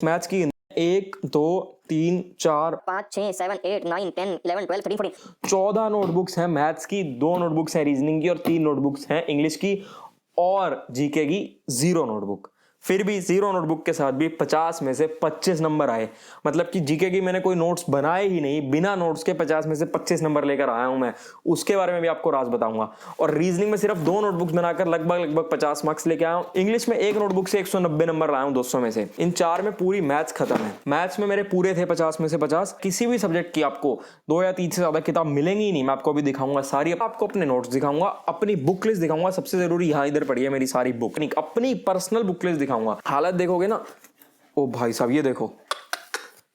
Maths की 1 2 3 4 5 6 7 8 9 10 11 12 13 14 14 notebooks हैं maths की, 2 नोटबुक्स हैं रीजनिंग की और 3 नोटबुक्स हैं इंग्लिश की और जीके की 0 नोटबुक। फिर भी 0 नोटबुक के साथ भी 50 में से 25 नंबर आए। मतलब कि जीके की मैंने कोई नोट्स बनाए ही नहीं, बिना नोट्स के 50 में से 25 नंबर लेकर आया हूं मैं। उसके बारे में भी आपको राज बताऊंगा। और रीजनिंग में सिर्फ 2 नोटबुक्स बनाकर लगभग 50 मार्क्स लेके आया हूं। इंग्लिश में एक नोटबुक से 190 नंबर लाया हूं 200 में से। इन 4 में पूरी मैथ्स खत्म है। मैथ्स में मेरे पूरे थे 50 में से 50। किसी भी सब्जेक्ट की आपको 2 या 3 से ज्यादा किताब मिलेंगी ही नहीं। मैं आपको अभी दिखाऊंगा सारी, आपको अपने नोट्स दिखाऊंगा, अपनी बुक लिस्ट दिखाऊंगा। सबसे जरूरी यहाँ इधर पड़ी है मेरी सारी बुक, अपनी पर्सनल बुक लिस्ट दिखाऊंगा। हालत देखोगे ना, ओ भाई साहब ये देखो,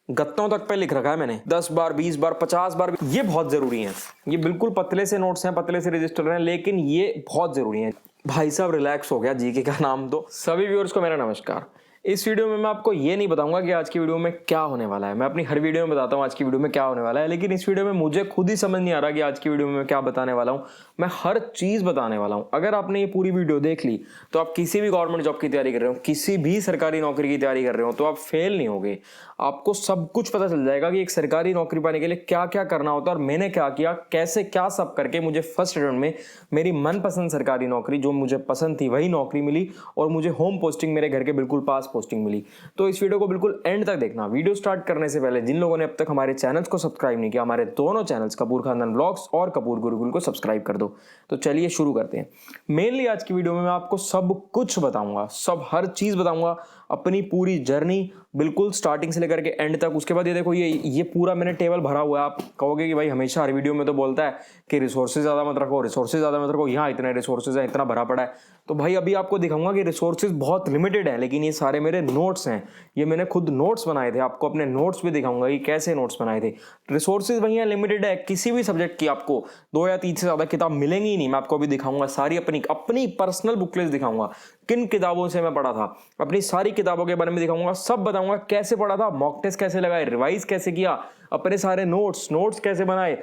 गत्तों तक पे लिख रखा है मैंने 10 बार 20 बार 50 बार। ये बहुत जरूरी है। ये बिल्कुल पतले से नोट्स हैं, पतले से रजिस्टर हैं, लेकिन ये बहुत जरूरी है। भाई साहब रिलैक्स हो गया, जीके का नाम दो। सभी व्यूअर्स को मेरा नमस्कार। इस वीडियो में मैं आपको ये नहीं बताऊंगा कि आज की वीडियो में क्या होने वाला है। मैं अपनी हर वीडियो में बताता हूं आज की वीडियो में क्या होने वाला है, लेकिन इस वीडियो में मुझे खुद ही समझ नहीं आ रहा कि आज की वीडियो में मैं क्या बताने वाला हूं। मैं हर चीज बताने वाला हूं। अगर आपने ये पूरी वीडियो देख ली तो आप किसी भी गवर्नमेंट जॉब की तैयारी कर रहे हो, किसी भी सरकारी नौकरी की तैयारी कर रहे हो, तो आप फेल नहीं होगे। आपको सब कुछ पता चल जाएगा कि एक सरकारी नौकरी पाने के लिए क्या क्या करना होता है और मैंने क्या किया, कैसे क्या सब करके मुझे फर्स्ट अटेम्प्ट में मेरी मनपसंद सरकारी नौकरी जो मुझे पसंद थी वही नौकरी मिली और मुझे होम पोस्टिंग, मेरे घर के बिल्कुल पास पोस्टिंग मिली। तो इस वीडियो को बिल्कुल एंड तक देखना। वीडियो स्टार्ट करने से पहले जिन लोगों ने अब तक हमारे चैनल्स को सब्सक्राइब नहीं किया, हमारे दोनों चैनल्स कपूर खानदान व्लॉग्स और कपूर गुरुकुल को सब्सक्राइब कर दो। तो चलिए शुरू करते हैं। मेनली आज की वीडियो में मैं आपको सब कुछ बताऊंगा, सब हर चीज बताऊंगा, अपनी पूरी जर्नी बिल्कुल स्टार्टिंग से लेकर के एंड तक। उसके बाद ये देखो, ये पूरा मैंने टेबल भरा हुआ है। आप कहोगे कि भाई हमेशा हर वीडियो में तो बोलता है कि रिसोर्सेज ज्यादा मत रखो, रिसोर्सेज ज्यादा मत रखो, यहाँ इतने रिसोर्सेज है, इतना भरा पड़ा है। तो भाई अभी आपको दिखाऊंगा कि रिसोर्सेज बहुत लिमिटेड है, लेकिन ये सारे मेरे नोट्स हैं। ये मैंने खुद नोट्स बनाए थे। आपको अपने नोट्स भी दिखाऊंगा कि कैसे नोट्स बनाए थे। रिसोर्सेज वही है, लिमिटेड है। किसी भी सब्जेक्ट की आपको 2 या 3 से ज्यादा किताब मिलेंगी ही नहीं। मैं आपको अभी दिखाऊंगा सारी, अपनी पर्सनल बुक लिस्ट दिखाऊंगा, किन किताबों से मैं पढ़ा था, अपनी सारी किताबों के बारे में दिखाऊंगा, सब बताऊंगा कैसे पढ़ा था, मॉक टेस्ट कैसे लगाए, रिवाइज कैसे किया, अपने सारे नोट्स कैसे बनाए,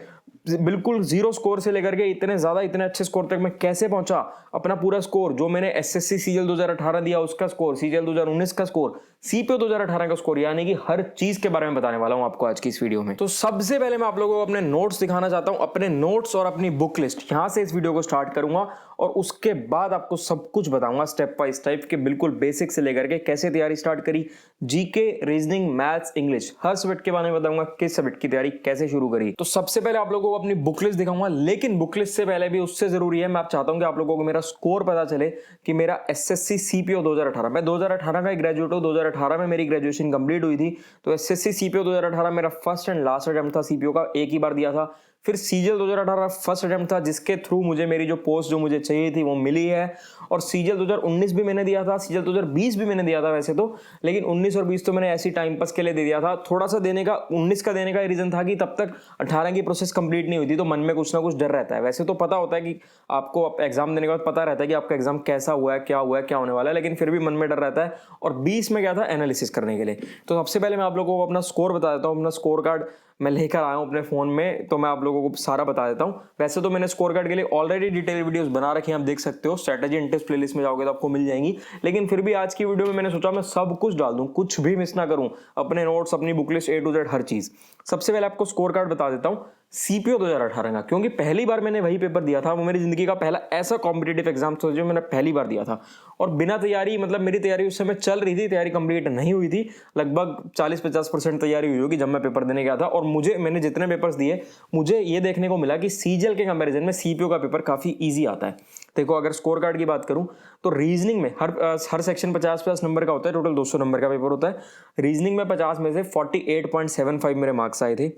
बिल्कुल 0 स्कोर से लेकर के इतने अच्छे स्कोर तक मैं कैसे पहुंचा। अपना पूरा स्कोर जो मैंने एसएससी सीजीएल 2018 दिया उसका स्कोर, सीजीएल 2019 का स्कोर, सीपीओ 2018 का स्कोर, यानी कि हर चीज के बारे में बताने वाला हूं आपको आज की इस वीडियो में। तो सबसे पहले मैं आप लोगों को अपने नोट्स दिखाना चाहता हूं, अपने नोट्स और अपनी बुक लिस्ट। यहां से इस वीडियो को स्टार्ट करूंगा और उसके बाद आपको सब कुछ बताऊंगा स्टेप बाय स्टेप के, बिल्कुल बेसिक से लेकर के कैसे तैयारी स्टार्ट करी, जीके, रीजनिंग, मैथ्स, इंग्लिश, हर सब्जेक्ट के बारे में बताऊंगा, किस सब्जेक्ट की तैयारी कैसे शुरू करी। तो सबसे पहले आप लोगों को अपनी बुक लिस्ट दिखाऊंगा, लेकिन बुक लिस्ट से पहले भी उससे जरूरी है, मैं चाहता हूं कि आप लोगों को मेरा स्कोर पता चले कि मेरा एसएससी सीपीओ 2018, मैं 2018 का ग्रेजुएट हूं, 2018 में मेरी ग्रेजुएशन कंप्लीट हुई थी। तो एसएससी सीपीओ 2018 मेरा फर्स्ट एंड लास्ट अटेम्प्ट था। सीपीओ का एक ही बार दिया था। फिर सीजीएल 2018 फर्स्ट अटेम्प्ट था, जिसके थ्रू मुझे मेरी जो पोस्ट जो मुझे चाहिए थी वो मिली है। और सीजीएल 2019 भी मैंने दिया था, सीजीएल 2020 भी मैंने दिया था वैसे तो, लेकिन 19 और 20 तो मैंने ऐसी टाइम पास के लिए दे दिया था। थोड़ा सा देने का 19 का देने का रीजन था कि तब तक 18 की प्रोसेस कंप्लीट नहीं हुई थी, तो मन में कुछ ना कुछ डर रहता है। वैसे तो पता होता है कि आपको एग्जाम देने के बाद पता रहता है कि आपका एग्जाम कैसा हुआ है, क्या होने वाला है, लेकिन फिर भी मन में डर रहता है। और 20 में क्या था, एनालिसिस करने के लिए। तो सबसे पहले मैं आप लोगों को अपना स्कोर बता देता हूँ। अपना स्कोर कार्ड मैं लेकर आया हूं अपने फोन में, तो मैं आप लोगों को सारा बता देता हूं। वैसे तो मैंने स्कोर कार्ड के लिए ऑलरेडी डिटेल वीडियोस बना रखी हैं, आप देख सकते हो, स्ट्रेटजी एंड टिप्स प्लेलिस्ट में जाओगे तो आपको मिल जाएंगी। लेकिन फिर भी आज की वीडियो में मैंने सोचा मैं सब कुछ डाल दूं, कुछ भी मिस ना करूं, अपने नोट्स, अपनी book list, A to Z हर चीज। सबसे पहले आपको स्कोर कार्ड बता देता हूं सीपीओ 2018 का, क्योंकि पहली बार मैंने वही पेपर दिया था। वो मेरी जिंदगी का पहला ऐसा कॉम्पिटेटिव एग्जाम था जो मैंने पहली बार दिया था। और बिना तैयारी, मतलब मेरी तैयारी उस समय चल रही थी, तैयारी कंप्लीट नहीं हुई थी, लगभग 40-50% तैयारी हुई होगी जब मैं पेपर देने गया था। और मैंने जितने पेपर्स दिए, मुझे ये देखने को मिला कि सीजीएल के कंपैरिजन में सीपीओ का पेपर काफी ईजी आता है। देखो, अगर स्कोर कार्ड की बात करूं तो रीजनिंग में हर सेक्शन 50 नंबर का होता है, टोटल 200 नंबर का पेपर होता है। रीजनिंग में 50 में से 48.75 मेरे मार्क्स आए थे।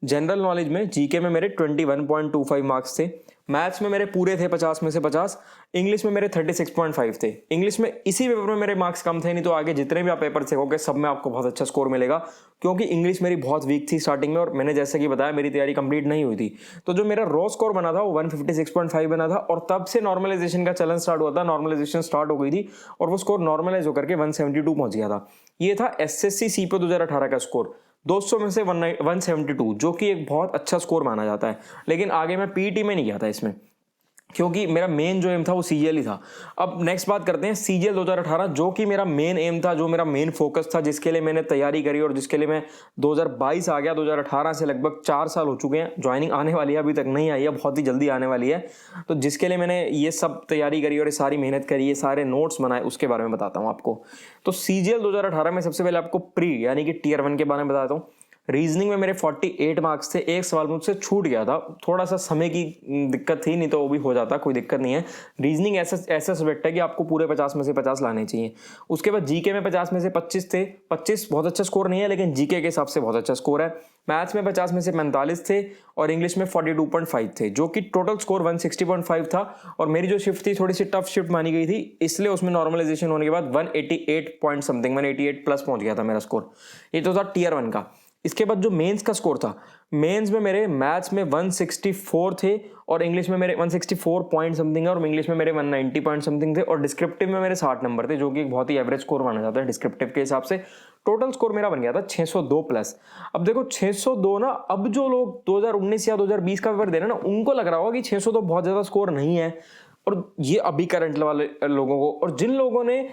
जनरल नॉलेज में, जीके में मेरे 21.25 मार्क्स थे। मैथ्स में मेरे पूरे थे 50 में से 50। इंग्लिश में मेरे 36.5 थे। इंग्लिश में इसी पेपर में मेरे मार्क्स कम थे, नहीं तो आगे जितने भी आप पेपर देखोगे सब में आपको बहुत अच्छा स्कोर मिलेगा, क्योंकि इंग्लिश मेरी बहुत वीक थी स्टार्टिंग में और मैंने जैसे कि बताया मेरी तैयारी कंप्लीट नहीं हुई थी। तो जो मेरा रॉ स्कोर बना था वो 156.5 बना था, और तब से नॉर्मलाइजेशन का चलन स्टार्ट हुआ था, नॉर्मलाइजेशन स्टार्ट हो गई थी और वो स्कोर नॉर्मलाइज होकर के 172 पहुंच गया था। ये था एसएससी सीपीओ 2018 का स्कोर, 200 में से 172, जो कि एक बहुत अच्छा स्कोर माना जाता है। लेकिन आगे मैं पीटी में नहीं गया था इसमें। क्योंकि मेरा मेन जो एम था वो सीजीएल ही था। अब नेक्स्ट बात करते हैं सीजीएल 2018, जो कि मेरा मेन एम था, जो मेरा मेन फोकस था, जिसके लिए मैंने तैयारी करी और जिसके लिए मैं 2022 आ गया। 2018 से लगभग 4 साल हो चुके हैं, ज्वाइनिंग आने वाली है, अभी तक नहीं आई है, बहुत ही जल्दी आने वाली है। तो जिसके लिए मैंने ये सब तैयारी करी और ये सारी मेहनत करी, ये सारे नोट्स बनाए, उसके बारे में बताता हूँ आपको। तो सीजीएल 2018 में सबसे पहले आपको प्री यानी कि टीयर 1 के बारे में बताता हूँ। रीजनिंग में मेरे 48 मार्क्स थे, एक सवाल मुझसे छूट गया था, थोड़ा सा समय की दिक्कत थी, नहीं तो वो भी हो जाता, कोई दिक्कत नहीं है। रीजनिंग ऐसा सब्जेक्ट है कि आपको पूरे 50 में से 50 लाने चाहिए। उसके बाद जीके में 50 में से 25 थे। 25 बहुत अच्छा स्कोर नहीं है, लेकिन जीके के हिसाब से बहुत अच्छा स्कोर है। मैथ्स में 50 में से 45 थे और इंग्लिश में 42.5 थे, जो कि टोटल स्कोर 160.5 था। और मेरी जो शिफ्ट थी थोड़ी सी टफ शिफ्ट मानी गई थी, इसलिए उसमें नॉर्मलाइजेशन होने के बाद 188 पॉइंट समथिंग 188 प्लस पहुंच गया था मेरा स्कोर। ये तो था टीयर 1 का। इसके बाद जो मेंस का स्कोर था, मेंस में मेरे मैथ्स में 164 थे और इंग्लिश में मेरे 164 पॉइंट समथिंग है और इंग्लिश में मेरे 190 पॉइंट समथिंग थे और डिस्क्रिप्टिव में मेरे 60 नंबर थे, जो कि एक बहुत ही एवरेज स्कोर माना जाता है डिस्क्रिप्टिव के हिसाब से। टोटल स्कोर मेरा बन गया था 602 प्लस। अब देखो 602 ना, अब जो लोग 2019 या 2020 का पेपर दे रहे हैं ना, उनको लग रहा होगा कि 602 बहुत ज्यादा स्कोर नहीं है, और ये अभी करंट वाले लोगों को, और जिन लोगों ने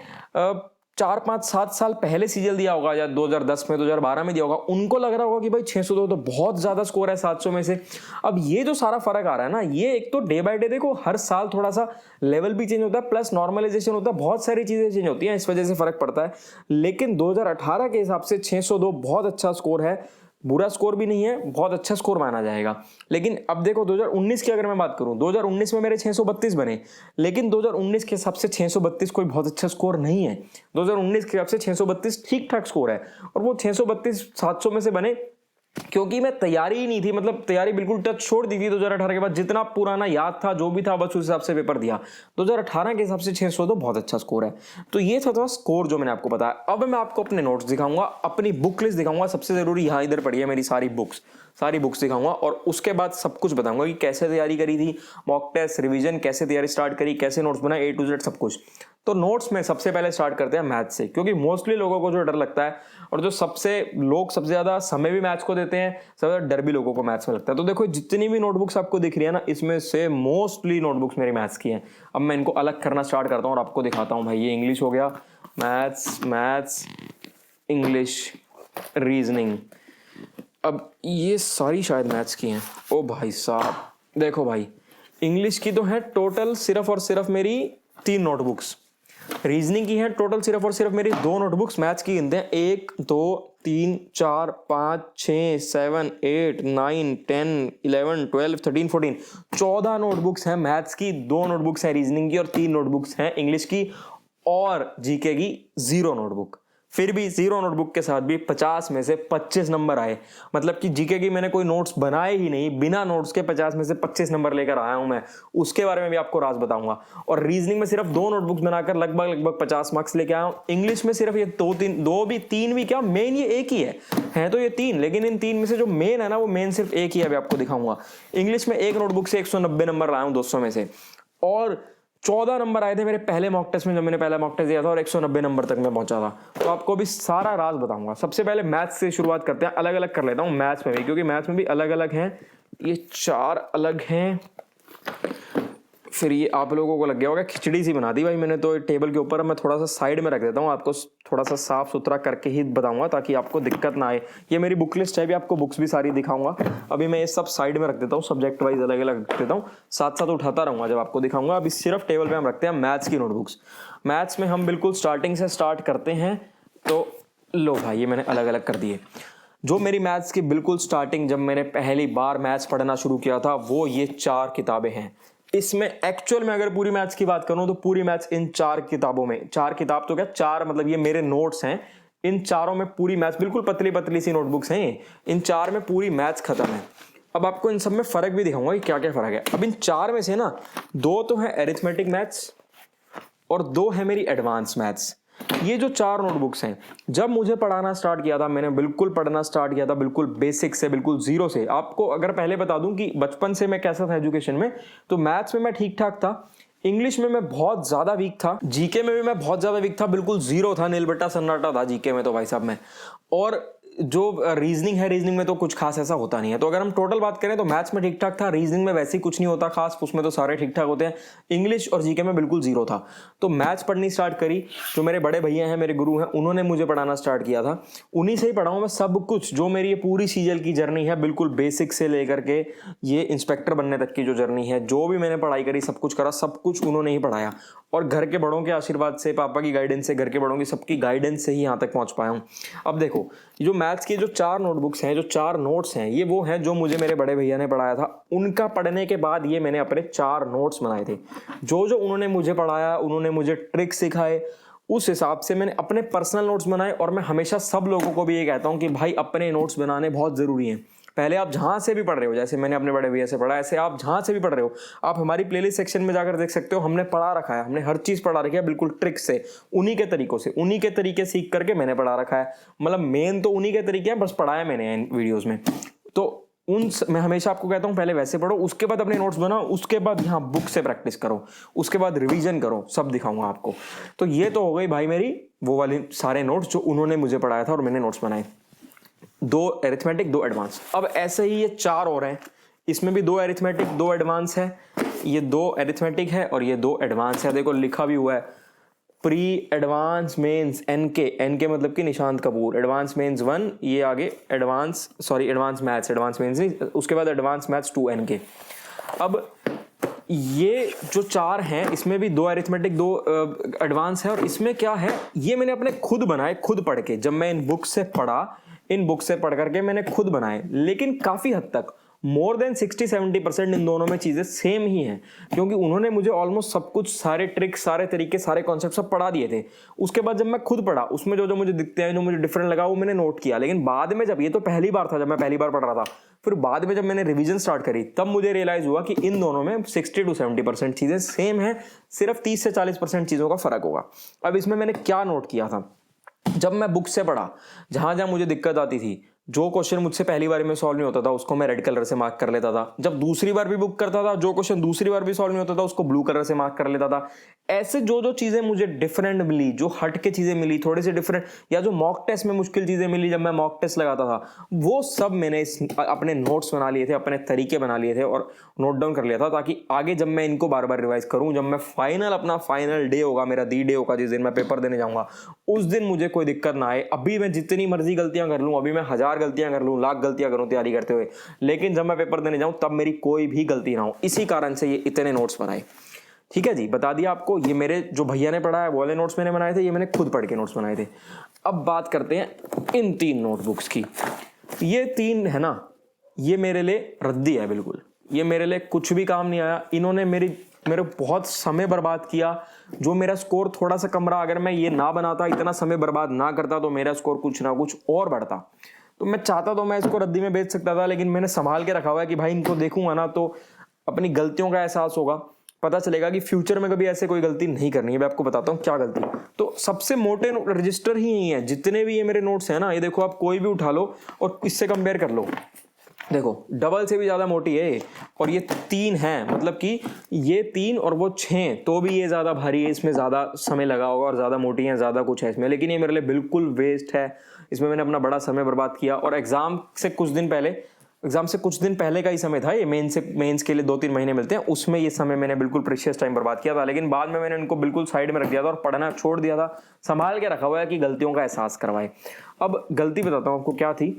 4, 5, 7 साल पहले सीजीएल दिया होगा या 2010 में 2012 में दिया होगा, उनको लग रहा होगा कि भाई 602 तो बहुत ज्यादा स्कोर है 700 में से। अब ये जो सारा फर्क आ रहा है ना, ये एक तो डे बाय डे देखो हर साल थोड़ा सा लेवल भी चेंज होता है, प्लस नॉर्मलाइजेशन होता है, बहुत सारी चीजें चेंज होती हैं, इस वजह से फर्क पड़ता है। लेकिन 2018 के हिसाब से 602 बहुत अच्छा स्कोर है, बुरा स्कोर भी नहीं है, बहुत अच्छा स्कोर माना जाएगा। लेकिन अब देखो 2019 की अगर मैं बात करूं, 2019 में मेरे 632 बने, लेकिन 2019 के हिसाब से 632 कोई बहुत अच्छा स्कोर नहीं है। 2019 के हिसाब से 632 ठीक ठाक स्कोर है, और वो 632 700 में से बने क्योंकि मैं तैयारी ही नहीं थी, मतलब तैयारी बिल्कुल टच छोड़ दी थी 2018 के बाद। जितना पुराना याद था, जो भी था, बस उस हिसाब से पेपर दिया। 2018 के हिसाब से 600 तो बहुत अच्छा स्कोर है। तो ये था स्कोर जो मैंने आपको बताया। अब मैं आपको अपने नोट्स दिखाऊंगा, अपनी बुक लिस्ट दिखाऊंगा, सबसे जरूरी यहाँ इधर पड़ी है मेरी सारी बुक्स दिखाऊंगा, और उसके बाद सब कुछ बताऊंगा कि कैसे तैयारी करी थी, मॉक टेस्ट, रिवीजन, कैसे तैयारी स्टार्ट करी, कैसे नोट्स बनाए, A to Z सब कुछ। तो नोट्स में सबसे पहले स्टार्ट करते हैं मैथ्स से, क्योंकि मोस्टली लोगों को जो डर लगता है और जो सबसे ज्यादा समय भी मैथ्स को देते हैं, सबसे ज्यादा डर भी लोगों को मैथ्स में लगता है। तो देखो जितनी भी नोटबुक्स आपको दिख रही है ना, इसमें से मोस्टली नोटबुक्स मेरी मैथ्स की हैं। अब मैं इनको अलग करना स्टार्ट करता हूँ और आपको दिखाता हूँ। भाई ये इंग्लिश हो गया, मैथ्स, इंग्लिश, रीजनिंग। अब ये सारी शायद मैथ्स की हैं। ओ भाई साहब, देखो भाई, इंग्लिश की तो है टोटल सिर्फ और सिर्फ मेरी 3 नोटबुक्स, रीजनिंग की है टोटल सिर्फ और सिर्फ मेरी 2 नोटबुक्स, मैथ्स की गिनते हैं 1, 2, 3, 4, 5, 6, 7, 8, 9, 10, 11, 12, 13, 14, 14 नोटबुक्स हैं मैथ्स की, 2 नोटबुक्स हैं रीजनिंग की और 3 नोटबुक्स हैं इंग्लिश की, और जीके की 0 नोटबुक। फिर भी 0 नोटबुक के साथ भी 50 में से 25 नंबर आए। मतलब कि जीके की मैंने कोई नोट्स बनाए ही नहीं, बिना नोट्स के 50 में से 25 नंबर लेकर आया हूं मैं। उसके बारे में भी आपको राज बताऊंगा। और रीजनिंग में सिर्फ 2 नोटबुक्स बनाकर लगभग 50 मार्क्स लेके आया हूं। इंग्लिश में सिर्फ ये 3 भी क्या, मेन ये एक ही है तो ये 3, लेकिन इन 3 में से जो मेन है ना, वो मेन सिर्फ एक ही है, अभी आपको दिखाऊंगा। इंग्लिश में एक नोटबुक से 190 नंबर लाया हूं 200 में से, और 14 नंबर आए थे मेरे पहले मॉक टेस्ट में, जब मैंने पहला मॉक टेस्ट दिया था, और 190 नंबर तक मैं पहुंचा था। तो आपको भी सारा राज बताऊंगा। सबसे पहले मैथ्स से शुरुआत करते हैं, अलग अलग कर लेता हूं मैथ्स में भी, क्योंकि मैथ्स में भी अलग अलग हैं, ये 4 अलग हैं। फिर ये आप लोगों को लग गया होगा खिचड़ी सी बना दी भाई मैंने तो टेबल के ऊपर। मैं थोड़ा सा साइड में रख देता हूँ, आपको थोड़ा सा साफ सुथरा करके ही बताऊंगा ताकि आपको दिक्कत ना आए। ये मेरी बुक लिस्ट है, भी आपको बुक्स भी सारी दिखाऊंगा। अभी मैं ये सब साइड में रख देता हूँ, सब्जेक्ट वाइज अलग अलग रख देता हूँ, साथ साथ उठाता रहूंगा जब आपको दिखाऊंगा। अभी सिर्फ टेबल पे हम रखते हैं मैथ्स की नोटबुक्स। मैथ्स में हम बिल्कुल स्टार्टिंग से स्टार्ट करते हैं। तो लो भाई, ये मैंने अलग अलग कर दिए। जो मेरी मैथ्स की बिल्कुल स्टार्टिंग, जब मैंने पहली बार मैथ्स पढ़ना शुरू किया था, वो ये 4 किताबें हैं। इसमें एक्चुअल में अगर पूरी मैथ्स की बात करूं तो पूरी मैथ्स इन 4 किताबों में, 4 किताब तो क्या 4, मतलब ये मेरे नोट्स हैं, इन 4 में पूरी मैथ्स, बिल्कुल पतली पतली सी नोटबुक्स हैं, इन 4 में पूरी मैथ्स खत्म है। अब आपको इन सब में फर्क भी दिखाऊंगा कि क्या क्या फर्क है। अब इन 4 में से ना 2 तो है एरिथमेटिक मैथ्स और 2 है मेरी एडवांस मैथ्स। ये जो 4 नोटबुक्स हैं, जब मुझे पढ़ाना स्टार्ट किया था, मैंने बिल्कुल पढ़ना स्टार्ट किया था बिल्कुल बेसिक से, बिल्कुल जीरो से। आपको अगर पहले बता दूं कि बचपन से मैं कैसा था एजुकेशन में, तो मैथ्स में मैं ठीक ठाक था, इंग्लिश में मैं बहुत ज्यादा वीक था, जीके में भी मैं बहुत ज्यादा वीक था, बिल्कुल जीरो था, नील बट्टा सन्नाटा था जीके में तो भाई साहब मैं। और जो रीजनिंग है, रीजनिंग में तो कुछ खास ऐसा होता नहीं है। तो अगर हम टोटल बात करें तो मैथ्स में ठीक ठाक था, रीजनिंग में वैसे ही कुछ नहीं होता खास, उसमें तो सारे ठीक ठाक होते हैं। इंग्लिश और जीके में बिल्कुल जीरो था। तो मैथ्स पढ़नी स्टार्ट करी, जो मेरे बड़े भैया हैं, मेरे गुरु हैं, उन्होंने मुझे पढ़ाना स्टार्ट किया था। उन्हीं से ही पढ़ा हूँ मैं सब कुछ। जो मेरी ये पूरी सीजल की जर्नी है, बिल्कुल बेसिक से लेकर के ये इंस्पेक्टर बनने तक की जो जर्नी है, जो भी मैंने पढ़ाई करी, सब कुछ करा, सब कुछ उन्होंने ही पढ़ाया। और घर के बड़ों के आशीर्वाद से, पापा की गाइडेंस से, घर के बड़ों की सबकी गाइडेंस से ही यहाँ तक पहुँच पाया हूँ। अब देखो, जो मैथ्स की जो 4 नोटबुक्स हैं, जो 4 नोट्स हैं, ये वो हैं जो मुझे मेरे बड़े भैया ने पढ़ाया था। उनका पढ़ने के बाद ये मैंने अपने 4 नोट्स बनाए थे। जो जो उन्होंने मुझे पढ़ाया, उन्होंने मुझे ट्रिक सिखाए, उस हिसाब से मैंने अपने पर्सनल नोट्स बनाए। और मैं हमेशा सब लोगों को भी ये कहता हूँ कि भाई अपने नोट्स बनाने बहुत ज़रूरी हैं। पहले आप जहाँ से भी पढ़ रहे हो, जैसे मैंने अपने बड़े भैया से पढ़ा, ऐसे आप जहाँ से भी पढ़ रहे हो, आप हमारी प्लेलिस्ट सेक्शन में जाकर देख सकते हो। हमने पढ़ा रखा है, हमने हर चीज़ पढ़ा रखी है बिल्कुल ट्रिक से, उन्हीं के तरीकों से, उन्हीं के तरीके सीख करके मैंने पढ़ा रखा है। मतलब मेन तो उन्हीं के तरीके हैं, बस पढ़ाया मैंने इन वीडियोज़ में। तो मैं हमेशा आपको कहता हूँ पहले वैसे पढ़ो, उसके बाद अपने नोट्स बनाओ, उसके बाद यहाँ बुक से प्रैक्टिस करो, उसके बाद रिवीजन करो, सब दिखाऊंगा आपको। तो ये तो हो गई भाई मेरी वो वाली सारे नोट्स जो उन्होंने मुझे पढ़ाया था और मैंने नोट्स बनाए। 2 एरिथमेटिक, 2 एडवांस। अब ऐसे ही ये 4 और हैं, इसमें भी 2 एरिथमेटिक, 2 एडवांस है। ये 2 एरिथमेटिक है और ये 2 एडवांस है। देखो लिखा भी हुआ है प्री एडवांस मेंस एनके मतलब कि निशांत कपूर, एडवांस मेंस 1, ये आगे एडवांस मैथ्स, एडवांस मेंस नहीं, उसके बाद एडवांस मैथ्स 2 एनके। अब ये जो 4 हैं, इसमें भी 2 एरिथमेटिक, 2 एडवांस है। और इसमें क्या है, ये मैंने अपने खुद बनाए, खुद पढ़ के। जब मैं इन बुक से पढ़ करके मैंने खुद बनाए। लेकिन काफ़ी हद तक मोर देन 60-70% इन दोनों में चीज़ें सेम ही हैं, क्योंकि उन्होंने मुझे ऑलमोस्ट सब कुछ, सारे ट्रिक्स, सारे तरीके, सारे कॉन्सेप्ट सब पढ़ा दिए थे। उसके बाद जब मैं खुद पढ़ा, उसमें जो जो मुझे दिखते हैं, जो मुझे डिफरेंट लगा, वो मैंने नोट किया। लेकिन बाद में जब, ये तो पहली बार था जब मैं पहली बार पढ़ रहा था, फिर बाद में जब मैंने रिवीजन स्टार्ट करी, तब मुझे रियलाइज हुआ कि इन दोनों में 60-70% चीज़ें सेम हैं, सिर्फ 30-40% चीज़ों का फर्क होगा। अब इसमें मैंने क्या नोट किया था, जब मैं बुक से पढ़ा, जहां जहां मुझे दिक्कत आती थी, जो क्वेश्चन मुझसे पहली बार में सॉल्व नहीं होता था, उसको मैं रेड कलर से मार्क कर लेता था। जब दूसरी बार भी बुक करता था, जो क्वेश्चन दूसरी बार भी सॉल्व नहीं होता था, उसको ब्लू कलर से मार्क कर लेता था। ऐसे जो जो चीजें मुझे डिफरेंट मिली, जो हट के चीजें मिली, थोड़ी सी डिफरेंट, या जो मॉक टेस्ट में मुश्किल चीजें मिली जब मैं मॉक टेस्ट लगाता था, वो सब मैंने अपने नोट्स बना लिए थे, अपने तरीके बना लिए थे और नोट डाउन कर लिया था, ताकि आगे जब मैं इनको बार बार रिवाइज करूं, जब मैं अपना फाइनल डे होगा, मेरा दी डे होगा, जिस दिन मैं पेपर देने जाऊंगा, उस दिन मुझे कोई दिक्कत ना आए। अभी मैं जितनी मर्जी गलतियां कर लूं, अभी मैं 1000 गलतियां कर लूं, लाख गलतियां करूं तैयारी करते हुए, लेकिन जब मैं पेपर देने जाऊं तब मेरी कोई भी गलती ना हो। इसी कारण से ये इतने नोट्स बनाए। ठीक है जी, बता दिया आपको। ये मेरे जो भैया ने पढ़ाया वो वाले नोट्स मैंने बनाए थे, ये मैंने खुद पढ़ के नोट्स बनाए थे। अब बात करते हैं इन 3 नोटबुक्स की। ये 3 है ना, ये मेरे लिए रद्दी है बिल्कुल, ये मेरे लिए कुछ भी काम नहीं आया। इन्होंने मेरे बहुत समय बर्बाद किया। जो मेरा स्कोर थोड़ा सा कम रहा, अगर मैं ये ना बनाता, इतना समय बर्बाद ना करता, तो मेरा स्कोर कुछ ना कुछ और बढ़ता। तो मैं चाहता तो मैं इसको रद्दी में बेच सकता था, लेकिन मैंने संभाल के रखा हुआ है कि भाई इनको देखूंगा ना तो अपनी गलतियों का एहसास होगा, पता चलेगा कि फ्यूचर में कभी ऐसे कोई गलती नहीं करनी है। मैं आपको बताता हूँ क्या गलती। तो सबसे मोटे रजिस्टर ही यही है, जितने भी ये मेरे नोट्स हैं ना, ये देखो, आप कोई भी उठा लो और इससे कंपेयर कर लो, देखो डबल से भी ज्यादा मोटी है। और ये 3 हैं, मतलब कि ये 3 और वो 6, तो भी ये ज्यादा भारी है, इसमें ज्यादा समय लगा होगा और ज्यादा मोटी है, ज्यादा कुछ है इसमें। लेकिन ये मेरे लिए बिल्कुल वेस्ट है, इसमें मैंने अपना बड़ा समय बर्बाद किया। और एग्जाम से कुछ दिन पहले का ही समय था ये, मेंस के लिए 2-3 महीने मिलते हैं, उसमें ये समय मैंने बिल्कुल प्रीशियस टाइम बर्बाद किया था। लेकिन बाद में मैंने इनको बिल्कुल साइड में रख दिया था और पढ़ना छोड़ दिया था, संभाल के रखा हुआ है कि गलतियों का एहसास करवाए। अब गलती बताता हूँ आपको क्या थी।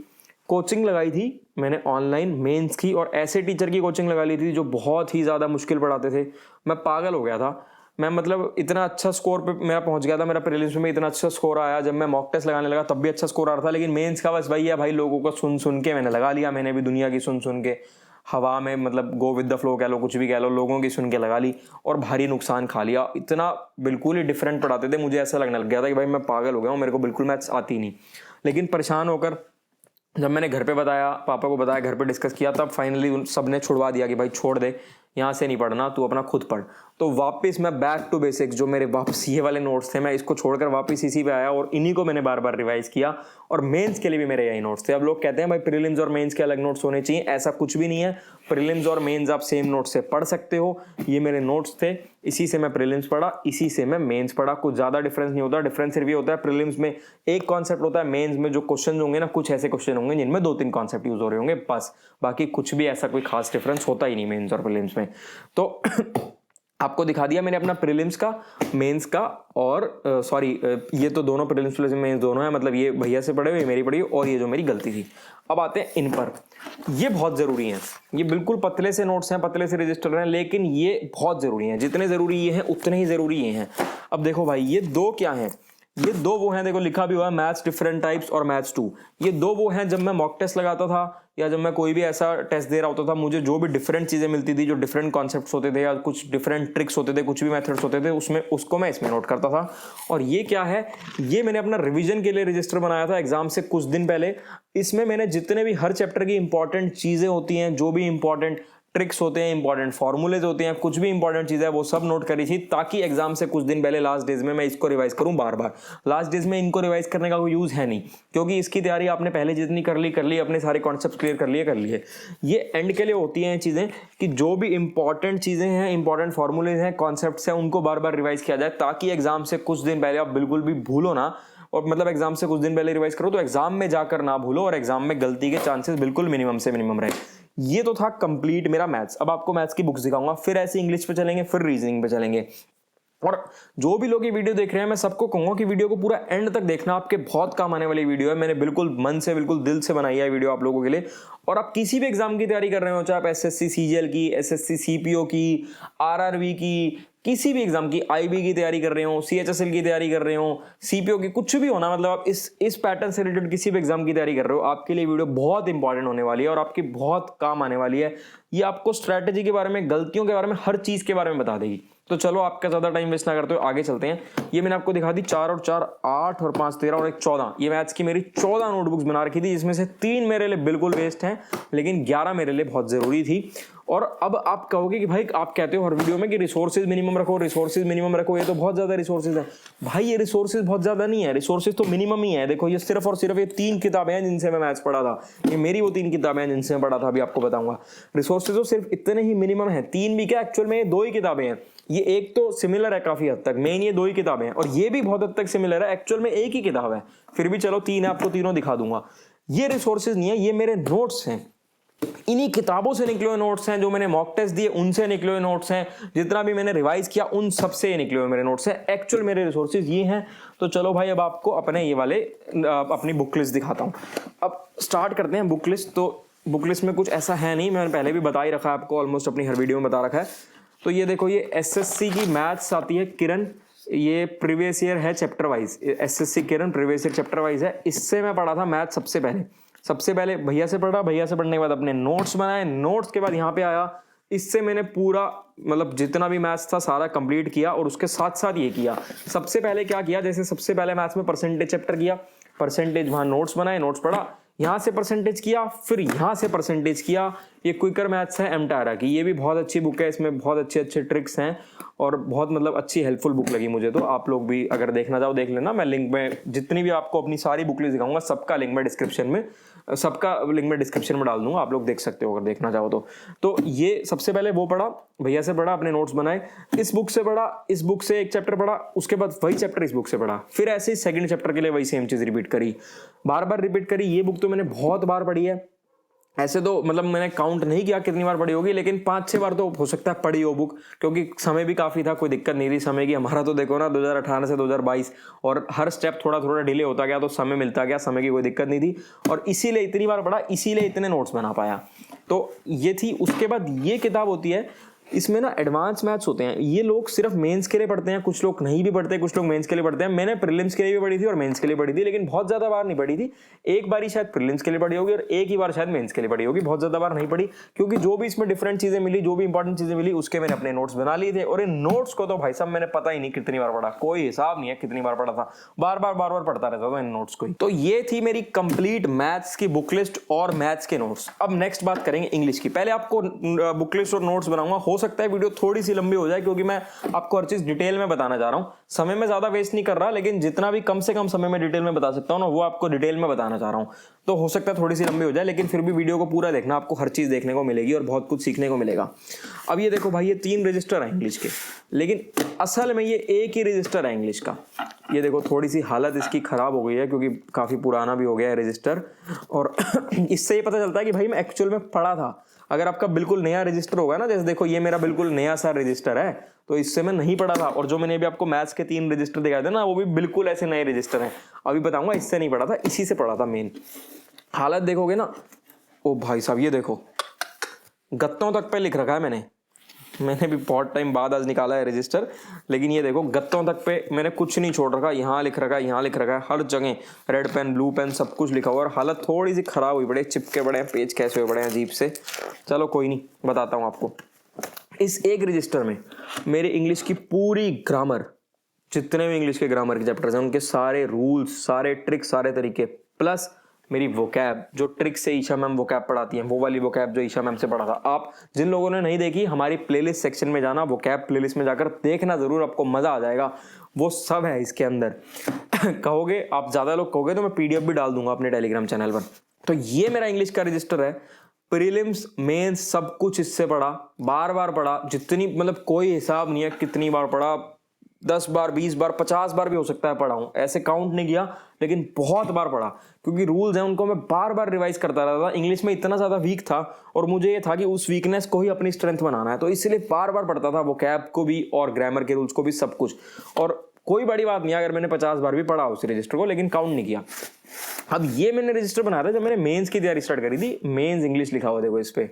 कोचिंग लगाई थी मैंने ऑनलाइन मेंस की, और ऐसे टीचर की कोचिंग लगा ली थी जो बहुत ही ज़्यादा मुश्किल पढ़ाते थे। मैं पागल हो गया था। मैं मतलब इतना अच्छा स्कोर पे मेरा पहुंच गया था, मेरा प्रीलिम्स में इतना अच्छा स्कोर आया, जब मैं मॉक टेस्ट लगाने लगा तब भी अच्छा स्कोर आ रहा था। लेकिन मेंस का बस वही है भाई, लोगों को सुन सुन के मैंने लगा लिया। मैंने भी दुनिया की सुन सुन के, हवा में, मतलब गो विद द फ्लो कह लो, कुछ भी कह लो, लोगों की सुन के लगा ली और भारी नुकसान खा लिया। इतना बिल्कुल ही डिफरेंट पढ़ाते थे, मुझे ऐसा लगने लग गया था कि भाई मैं पागल हो गया हूँ, मेरे को बिल्कुल मैथ्स आती नहीं। लेकिन परेशान होकर जब मैंने घर पे बताया, पापा को बताया, घर पे डिस्कस किया, तब फाइनली उन सब ने छुड़वा दिया कि भाई छोड़ दे, यहाँ से नहीं पढ़ना, तू अपना खुद पढ़। तो वापस मैं बैक टू बेसिक्स, जो मेरे वापस ये वाले नोट्स थे, मैं इसको छोड़कर वापस इसी पे आया और इन्हीं को मैंने बार बार रिवाइज किया। और मेंस के लिए भी मेरे यही नोट्स थे। अब लोग कहते हैं भाई प्रीलिम्स और मेंस के अलग नोट्स होने चाहिए, ऐसा कुछ भी नहीं है। प्रीलिम्स और मेंस आप सेम नोट से पढ़ सकते हो। ये मेरे नोट्स थे, इसी से मैं प्रीलिम्स पढ़ा, इसी से मैं मेंस पढ़ा। कुछ ज़्यादा डिफरेंस नहीं होता। डिफरेंस सिर्फ ये होता है प्रीलिम्स में एक कॉन्सेप्ट होता है, मेंस में जो क्वेश्चन होंगे ना, कुछ ऐसे क्वेश्चन होंगे जिनमें 2-3 कॉन्सेप्ट यूज हो रहे होंगे बस। बाकी कुछ भी ऐसा कोई खास डिफरेंस होता ही नहीं मेंस और प्रीलिम्स में। तो आपको दिखा दिया मैंने अपना प्रीलिम्स का, मेंस का, और सॉरी ये तो दोनों प्रीलिम्स प्लस मेंस दोनों है, मतलब ये भैया से पढ़े हुए, मेरी पढ़ी और ये जो मेरी गलती थी। अब आते हैं इन पर। ये बहुत ज़रूरी हैं, ये बिल्कुल पतले से नोट्स हैं, पतले से रजिस्टर हैं, लेकिन ये बहुत ज़रूरी हैं। जितने ज़रूरी ये हैं उतने ही ज़रूरी ये हैं। अब देखो भाई, ये दो क्या हैं? ये दो वो हैं, देखो लिखा भी हुआ है मैथ्स डिफरेंट टाइप्स और मैथ्स 2। ये दो वो हैं, जब मैं मॉक टेस्ट लगाता था या जब मैं कोई भी ऐसा टेस्ट दे रहा होता था, मुझे जो भी डिफरेंट चीज़ें मिलती थी, जो डिफरेंट कॉन्सेप्ट्स होते थे या कुछ डिफरेंट ट्रिक्स होते थे, कुछ भी मेथड्स होते थे, उसमें उसको मैं इसमें नोट करता था। और ये क्या है? ये मैंने अपना रिवीजन के लिए रजिस्टर बनाया था एग्जाम से कुछ दिन पहले। इसमें मैंने जितने भी हर चैप्टर की इंपॉर्टेंट चीज़ें होती हैं, जो भी इंपॉर्टेंट ट्रिक्स होते हैं, इंपॉर्टेंट फॉर्मूलेज होते हैं, कुछ भी इंपॉर्टेंट चीज़ है, वो सब नोट करी थी, ताकि एग्जाम से कुछ दिन पहले लास्ट डेज में मैं इसको रिवाइज करूं बार बार। लास्ट डेज में इनको रिवाइज करने का कोई यूज़ है नहीं, क्योंकि इसकी तैयारी आपने पहले जितनी कर ली, अपने सारे कॉन्सेप्ट क्लियर कर लिए। ये एंड के लिए होती हैं चीज़ें कि जो भी इंपॉर्टेंट चीज़ें हैं, इंपॉर्टेंट फॉर्मूलेज हैं, कॉन्सेप्ट्स हैं, उनको बार बार रिवाइज किया जाए, ताकि एग्जाम से कुछ दिन पहले आप बिल्कुल भी भूलो ना। और मतलब एग्जाम से कुछ दिन पहले रिवाइज करो तो एग्जाम में जाकर ना भूलो, और एग्जाम में गलती के चांसेस बिल्कुल मिनिमम से मिनिमम रहे। ये तो था कंप्लीट मेरा मैथ्स। अब आपको मैथ्स की बुक्स दिखाऊंगा, फिर ऐसे इंग्लिश पे चलेंगे, फिर रीजनिंग पे चलेंगे। और जो भी लोग ये वीडियो देख रहे हैं, मैं सबको कहूंगा कि वीडियो को पूरा एंड तक देखना, आपके बहुत काम आने वाली वीडियो है। मैंने बिल्कुल मन से, बिल्कुल दिल से बनाई है वीडियो आप लोगों के लिए। और आप किसी भी एग्जाम की तैयारी कर रहे हो, चाहे आप एसएससी सीजीएल की, एसएससी सीपीओ की, आरआरबी की, किसी भी एग्जाम की, आईबी की तैयारी कर रहे हो, सीएचएसएल की तैयारी कर रहे हो, सीपीओ की, कुछ भी होना, मतलब आप इस पैटर्न से रिलेटेड किसी भी एग्जाम की तैयारी कर रहे हो, आपके लिए वीडियो बहुत इंपॉर्टेंट होने वाली है और आपकी बहुत काम आने वाली है। ये आपको स्ट्रैटेजी के बारे में, गलतियों के बारे में, हर चीज के बारे में बता देगी। तो चलो आपका ज्यादा टाइम वेस्ट ना करते हो, आगे चलते हैं। ये मैंने आपको दिखा दी 4 और 4 8 और 5 13 और 1 14। ये मैथ्स की मेरी 14 नोटबुक्स बना रखी थी, जिसमें से 3 मेरे लिए बिल्कुल वेस्ट हैं, लेकिन 11 मेरे लिए बहुत जरूरी थी। और अब आप कहोगे कि भाई आप कहते हो हर वीडियो में कि रिसोर्सेज मिनिमम रखो, रिसोर्सेज मिनिमम रखो, ये तो बहुत ज्यादा रिसोर्सेज है। भाई ये रिसोर्सेज बहुत ज्यादा नहीं है, रिसोर्सेज तो मिनिमम ही है। देखो ये सिर्फ और सिर्फ ये 3 किताबें हैं जिनसे मैं मैथ्स पढ़ा था, ये मेरी वो 3 किताबें हैं जिनसे मैं पढ़ा था, अभी आपको बताऊंगा। रिसोर्सेज तो सिर्फ इतने ही मिनिमम है, 3 भी क्या, एक्चुअल में ये 2 ही किताबें हैं। ये एक तो सिमिलर है काफी हद तक, मेन ये 2 ही किताबें हैं, और ये भी बहुत हद तक सिमिलर है, एक्चुअल में एक ही किताब है। फिर भी चलो 3 है, आपको तीनों दिखा दूंगा। ये रिसोर्सेज नहीं है, ये मेरे नोट्स हैं। इन्हीं किताबों से निकले हुए नोट्स हैं, जो मैंने मॉक टेस्ट दिए उनसे निकले हुए नोट्स हैं, जितना भी मैंने रिवाइज किया उन सबसे निकले हुए मेरे नोट्स हैं। एक्चुअल मेरे रिसोर्सेज ये हैं। तो चलो भाई, अब आपको अपने ये वाले अपनी बुक लिस्ट दिखाता हूँ। अब स्टार्ट करते हैं बुक लिस्ट। तो बुक लिस्ट में कुछ ऐसा है नहीं, मैंने पहले भी बता ही रखा है आपको, ऑलमोस्ट अपनी हर वीडियो में बता रखा है। तो ये देखो, ये एसएससी की मैथ्स आती है किरण, ये प्रीवियस ईयर है चैप्टर वाइज। एसएससी किरण प्रीवियस ईयर चैप्टर वाइज है। इससे मैं पढ़ा था मैथ्स सबसे पहले भैया से पढ़ा, भैया से पढ़ने के बाद अपने नोट्स बनाए, नोट्स के बाद यहाँ पे आया। इससे मैंने पूरा मतलब जितना भी मैथ्स था सारा कंप्लीट किया, और उसके साथ साथ ये किया। सबसे पहले क्या किया, जैसे सबसे पहले मैथ्स में परसेंटेज चैप्टर किया, परसेंटेज वहाँ नोट्स बनाए, नोट्स पढ़ा, यहाँ से परसेंटेज किया, फिर यहाँ से परसेंटेज किया। ये क्विकर मैथ्स है एमटारा की, ये भी बहुत अच्छी बुक है, इसमें बहुत अच्छे अच्छे ट्रिक्स हैं और बहुत मतलब अच्छी हेल्पफुल बुक लगी मुझे। तो आप लोग भी अगर देखना चाहो देख लेना, मैं लिंक में जितनी भी आपको अपनी सारी बुक लिस्ट दिखाऊंगा, सबका लिंक मैं डिस्क्रिप्शन में डाल दूंगा, आप लोग देख सकते हो अगर देखना चाहो तो ये सबसे पहले वो पढ़ा, भैया से पढ़ा, अपने नोट्स बनाए, इस बुक से पढ़ा, इस बुक से एक चैप्टर पढ़ा, उसके बाद वही चैप्टर इस बुक से पढ़ा, फिर ऐसे ही सेकंड चैप्टर के लिए वही सेम चीज रिपीट करी, बार बार रिपीट करी। ये बुक तो मैंने बहुत बार पढ़ी है, ऐसे तो मतलब मैंने काउंट नहीं किया कितनी बार पढ़ी होगी, लेकिन 5-6 बार तो हो सकता है पढ़ी हो बुक, क्योंकि समय भी काफ़ी था, कोई दिक्कत नहीं थी समय की। हमारा तो देखो ना 2018 से 2022, और हर स्टेप थोड़ा थोड़ा डिले होता गया, तो समय मिलता गया, समय की कोई दिक्कत नहीं थी, और इसीलिए इतनी बार पढ़ा, इसीलिए इतने नोट्स बना पाया। तो ये थी। उसके बाद ये किताब होती है, इसमें ना एडवांस मैथ्स होते हैं। ये लोग सिर्फ मेंस के लिए पढ़ते हैं, कुछ लोग नहीं भी पढ़ते, कुछ लोग मेंस के लिए पढ़ते हैं। मैंने प्रीलिम्स के लिए भी पढ़ी थी और मेंस के लिए पढ़ी थी, लेकिन बहुत ज्यादा बार नहीं पढ़ी थी। एक बार ही शायद प्रीलिम्स के लिए पढ़ी होगी और एक ही बार शायद मेंस के लिए पढ़ी होगी, बहुत ज्यादा बार नहीं पढ़ी, क्योंकि जो भी इसमें डिफरेंट चीजें मिली, जो भी इंपॉर्टेंट चीजें मिली, उसके मैंने अपने नोट्स बना लिए थे। और इन नोट्स को तो भाई साहब मैंने पता ही नहीं कितनी बार पढ़ा, कोई हिसाब नहीं है कितनी बार पढ़ा था, बार बार पढ़ता रहता था इन नोट्स को। तो ये थी मेरी कंप्लीट मैथ्स की बुक लिस्ट और मैथ्स के नोट्स। अब नेक्स्ट बात करेंगे इंग्लिश की। पहले आपको बुक लिस्ट और नोट्स बनाऊंगा, हो हो सकता है वीडियो थोड़ी सी लंबी हो जाए क्योंकि मैं आपको हर चीज डिटेल में बताना चाह रहा हूँ। समय में ज्यादा वेस्ट नहीं कर रहा, लेकिन जितना भी कम से कम समय में डिटेल में बता सकता हूँ ना, वो आपको डिटेल में बताना चाह रहा हूँ। तो हो सकता है थोड़ी सी लंबी हो जाए, लेकिन फिर भी वीडियो को पूरा देखना, आपको हर चीज देखने को मिलेगी और बहुत कुछ सीखने को मिलेगा। अब ये देखो भाई, ये 3 रजिस्टर है इंग्लिश के, लेकिन असल में ये एक ही रजिस्टर है इंग्लिश का। ये देखो थोड़ी सी हालत इसकी खराब हो गई है क्योंकि काफी पुराना भी हो गया है रजिस्टर, और इससे ये पता चलता है कि भाई मैं एक्चुअल में पढ़ा था। अगर आपका बिल्कुल नया रजिस्टर होगा ना, जैसे देखो ये मेरा बिल्कुल नया सा रजिस्टर है, तो इससे मैं नहीं पढ़ा था। और जो मैंने अभी आपको मैथ्स के 3 रजिस्टर दिखाए थे ना, वो भी बिल्कुल ऐसे नए रजिस्टर हैं। अभी बताऊंगा, इससे नहीं पढ़ा था, इसी से पढ़ा था। मेन हालत देखोगे ना, ओ भाई साहब ये देखो, गत्तों तक पे लिख रखा है मैंने भी बहुत टाइम बाद आज निकाला है रजिस्टर, लेकिन ये देखो गत्तों तक पे मैंने कुछ नहीं छोड़ रखा। यहाँ लिख रखा है, यहाँ लिख रखा है, हर जगह रेड पेन ब्लू पेन सब कुछ लिखा हुआ। और हालत थोड़ी सी खराब हुई पड़े, चिपके पड़े हैं, पेज कैसे हुए पड़े हैं अजीब से। चलो कोई नहीं, बताता हूँ आपको। इस एक रजिस्टर में मेरे इंग्लिश की पूरी ग्रामर, जितने भी इंग्लिश के ग्रामर के चैप्टर्स हैं, उनके सारे रूल्स, सारे ट्रिक्स, सारे तरीके, प्लस मेरी वोकैब, जो ट्रिक से ईशा मैम वोकैब पढ़ाती हैं, वो वाली वोकैब जो ईशा मैम से पढ़ा था। आप जिन लोगों ने नहीं देखी, हमारी प्लेलिस्ट सेक्शन में जाना, वोकैब प्लेलिस्ट में जाकर देखना जरूर, आपको मजा आ जाएगा। वो सब है इसके अंदर। कहोगे आप, ज्यादा लोग कहोगे तो मैं पीडीएफ भी डाल दूंगा अपने टेलीग्राम चैनल पर। तो ये मेरा इंग्लिश का रजिस्टर है। प्रीलिम्स मेंस सब कुछ इससे पढ़ा, बार बार पढ़ा, जितनी मतलब कोई हिसाब नहीं है कितनी बार पढ़ा, 10 बार 20 बार 50 बार भी हो सकता है पढ़ा हूं, ऐसे काउंट नहीं किया, लेकिन बहुत बार पढ़ा। क्योंकि रूल्स हैं उनको मैं बार बार रिवाइज करता रहता था। इंग्लिश में इतना ज्यादा वीक था और मुझे ये था कि उस वीकनेस को ही अपनी स्ट्रेंथ बनाना है, तो इसलिए बार बार पढ़ता था, वोकैब को भी और ग्रामर के रूल्स को भी, सब कुछ। और कोई बड़ी बात नहीं अगर मैंने 50 बार भी पढ़ा उस रजिस्टर को, लेकिन काउंट नहीं किया। अब ये मैंने रजिस्टर बनाया था जब मैंने मेंस की तैयारी स्टार्ट करी थी। मेंस इंग्लिश लिखा हुआ देखो इस पे,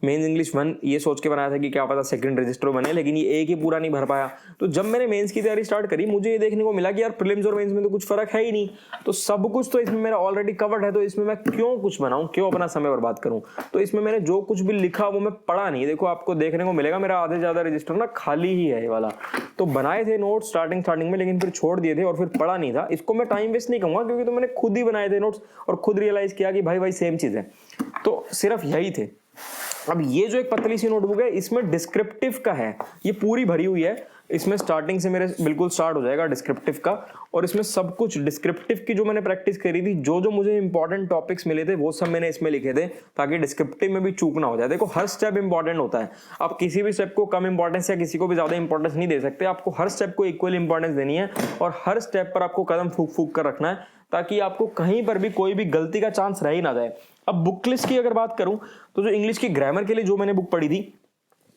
मेंस इंग्लिश 1, ये सोच के बनाया था कि क्या पता सेकंड रजिस्टर बने, लेकिन ये एक ही पूरा नहीं भर पाया। तो जब मैंने मेंस की तैयारी स्टार्ट करी, मुझे ये देखने को मिला कि यार प्रीलिम्स और मेंस में तो कुछ फर्क है ही नहीं, तो सब कुछ तो इसमें मेरा ऑलरेडी कवर्ड है, तो इसमें मैं क्यों कुछ बनाऊं, क्यों अपना समय बर्बाद करूं। तो इसमें मैंने जो कुछ भी लिखा वो मैं पढ़ा नहीं। देखो आपको देखने को मिलेगा मेरा आधे ज्यादा रजिस्टर ना खाली ही है ये वाला। तो बनाए थे नोट्स स्टार्टिंग में, लेकिन फिर छोड़ दिए थे और फिर पढ़ा नहीं था। इसको मैं टाइम वेस्ट नहीं कहूंगा, क्योंकि तो मैंने खुद ही बनाए थे नोट्स और खुद रियलाइज किया कि भाई सेम चीज है। तो सिर्फ यही थे। अब ये जो एक पतली सी नोटबुक है, इसमें डिस्क्रिप्टिव का है, ये पूरी भरी हुई है। इसमें स्टार्टिंग से मेरे बिल्कुल स्टार्ट हो जाएगा डिस्क्रिप्टिव का, और इसमें सब कुछ डिस्क्रिप्टिव की जो मैंने प्रैक्टिस करी थी, जो जो मुझे इंपॉर्टेंट टॉपिक्स मिले थे वो सब मैंने इसमें लिखे थे, ताकि डिस्क्रिप्टिव में भी चूक ना हो जाए। देखो हर स्टेप इंपॉर्टेंट होता है, आप किसी भी स्टेप को कम इंपॉर्टेंस या किसी को भी ज्यादा इंपॉर्टेंस नहीं दे सकते। आपको हर स्टेप को इक्वल इंपॉर्टेंस देनी है और हर स्टेप पर आपको कदम फूक फूक कर रखना है, ताकि आपको कहीं पर भी कोई भी गलती का चांस रह ही ना जाए। अब बुक लिस्ट की अगर बात करूं, तो जो इंग्लिश की ग्रामर के लिए जो मैंने बुक पढ़ी थी,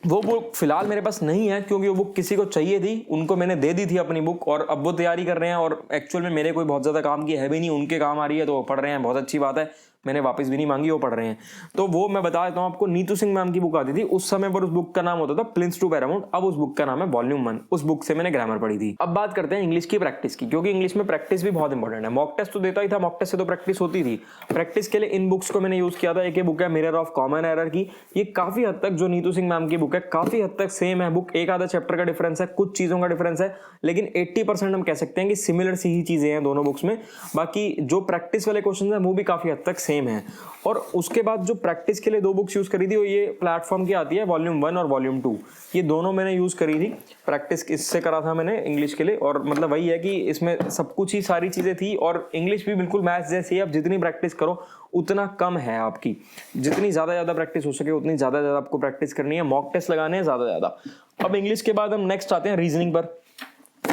वो बुक फिलहाल मेरे पास नहीं है, क्योंकि वो बुक किसी को चाहिए थी, उनको मैंने दे दी थी अपनी बुक, और अब वो तैयारी कर रहे हैं। और एक्चुअल में मेरे कोई बहुत ज्यादा काम की है भी नहीं, उनके काम आ रही है तो वो पढ़ रहे हैं, बहुत अच्छी बात है। मैंने वापस भी नहीं मांगी, वो पढ़ रहे हैं। तो वो मैं बता देता हूं आपको, नीतू सिंह मैम की बुक आती थी उस समय पर, उस बुक का नाम होता था प्रिंस टू पैरामाउंट, अब उस बुक का नाम है वॉल्यूम 1। उस बुक से मैंने ग्रामर पढ़ी थी। अब बात करते हैं इंग्लिश की प्रैक्टिस की, क्योंकि इंग्लिश में प्रैक्टिस भी बहुत इंपॉर्टेंट है। मॉक टेस्ट तो देता ही था, मॉक टेस्ट से तो प्रैक्टिस होती थी। प्रैक्टिस के लिए इन बुक्स को मैंने यूज किया था। एक बुक है मिरर ऑफ कॉमन एरर की, ये काफी हद तक जो नीतू सिंह मैम की बुक है काफी हद तक सेम है बुक, एक आधा चैप्टर का डिफरेंस है, कुछ चीजों का डिफरेंस है, लेकिन 80% हम कह सकते हैं कि सिमिलर सी ही चीजें हैं दोनों बुक्स में। बाकी जो प्रैक्टिस वाले क्वेश्चन है वो भी काफी हद तक सेम है। और उसके बाद जो प्रैक्टिस के लिए 2 बुक्स यूज करी थी, वो ये प्लेटफॉर्म की आती है, वॉल्यूम 1 और वॉल्यूम 2, ये दोनों मैंने यूज करी थी। प्रैक्टिस इससे करा था मैंने इंग्लिश के लिए, और मतलब वही है कि इसमें सब कुछ ही सारी चीजें थी, और इंग्लिश भी बिल्कुल मैथ्स जैसी है। आप जितनी प्रैक्टिस करो उतना कम है आपकी, जितनी ज्यादा प्रैक्टिस हो सके उतनी ज्यादा आपको प्रैक्टिस करनी है, मॉक टेस्ट लगाने हैं ज्यादा। अब इंग्लिश के बाद हम नेक्स्ट आते हैं रीजनिंग पर।